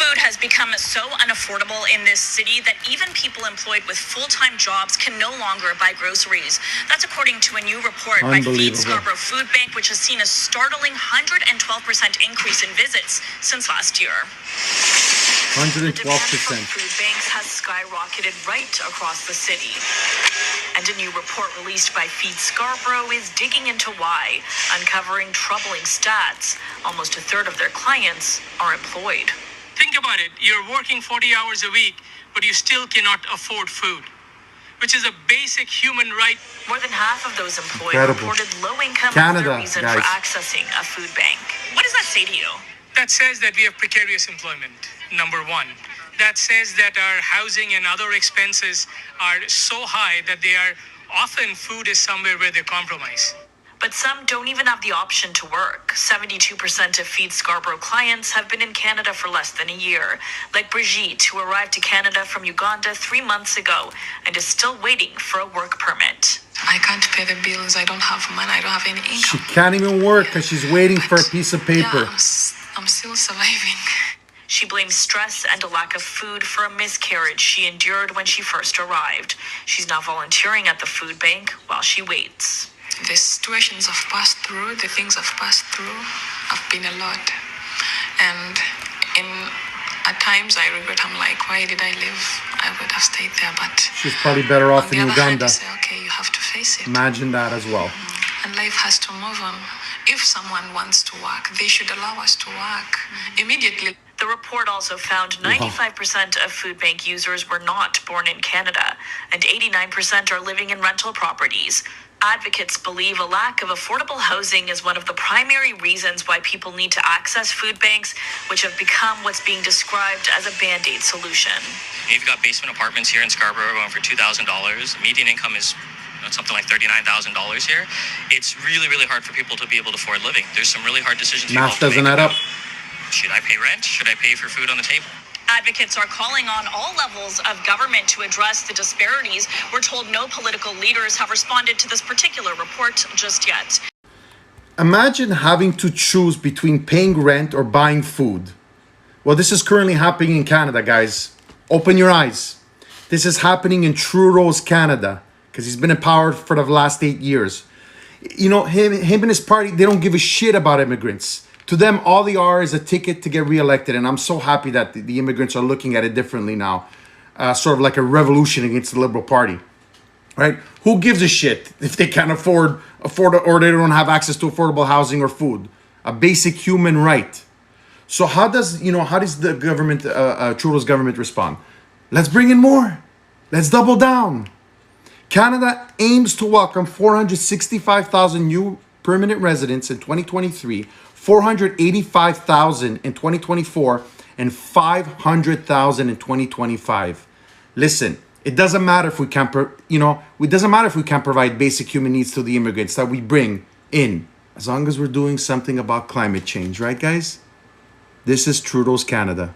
Food has become so unaffordable in this city that even people employed with full-time jobs can no longer buy groceries. That's according to a new report by Feed Scarborough Food Bank, which has seen a startling 112% increase in visits since last year. 112%. The demand for food banks has skyrocketed right across the city. And a new report released by Feed Scarborough is digging into why, uncovering troubling stats. Almost a third of their clients are employed. Think about it. You're working 40 hours a week, but you still cannot afford food, which is a basic human right. More than half of those employed reported low income as their reason for accessing a food bank. What does that say to you? That says that we have precarious employment, number one. That says that our housing and other expenses are so high that they are often food is somewhere where they compromise. But some don't even have the option to work. 72% of Feed Scarborough clients have been in Canada for less than a year, like Brigitte, who arrived to Canada from Uganda 3 months ago and is still waiting for a work permit. I can't pay the bills. I don't have money. I don't have any income. She can't even work because she's waiting for a piece of paper. Yeah, I'm still surviving. She blames stress and a lack of food for a miscarriage she endured when she first arrived. She's now volunteering at the food bank while she waits. The situations I've passed through, the things I've passed through, have been a lot. And at times I regret, I'm like, why did I live? I would have stayed there, but... She's probably better off in Uganda. Say, okay, you have to face it. Imagine that as well. And life has to move on. If someone wants to work, they should allow us to work immediately. The report also found 95% of food bank users were not born in Canada, and 89% are living in rental properties. Advocates believe a lack of affordable housing is one of the primary reasons why people need to access food banks, which have become what's being described as a Band-Aid solution. You've got basement apartments here in Scarborough going for $2,000. Median income is something like $39,000 here. It's really, really hard for people to be able to afford living. There's some really hard decisions. Math doesn't add up. Should I pay rent? Should I pay for food on the table? Advocates are calling on all levels of government to address the disparities. We're told no political leaders have responded to this particular report just yet. Imagine having to choose between paying rent or buying food. Well, this is currently happening in Canada, guys. Open your eyes. This is happening in Trudeau's Canada because he's been in power for the last 8 years. You know, him and his party, they don't give a shit about immigrants. To them, all they are is a ticket to get reelected. And I'm so happy that the immigrants are looking at it differently now. Sort of like a revolution against the Liberal Party. Right? Who gives a shit if they can't afford or they don't have access to affordable housing or food? A basic human right. So how does the government, Trudeau's government respond? Let's bring in more. Let's double down. Canada aims to welcome 465,000 new permanent residents in 2023, 485,000 in 2024, and 500,000 in 2025. Listen, it doesn't matter if we can't, it doesn't matter if we can't provide basic human needs to the immigrants that we bring in, as long as we're doing something about climate change, right, guys? This is Trudeau's Canada.